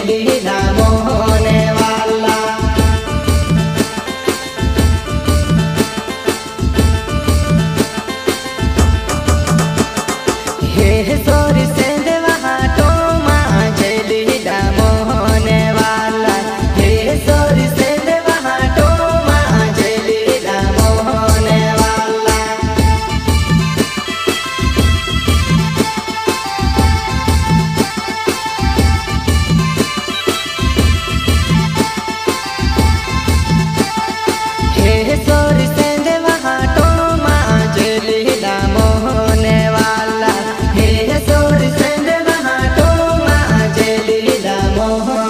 लीला मोहने वाला हे सोरी से देवा तो मांझे लीला मोहने वाला हे सोरी से देवा तो मांझे लीला मोहने वाला हे सोरी से देवा तो मांझे लीला मोहने वाला हे सोरी से देवा तो मांझे लीला मोहने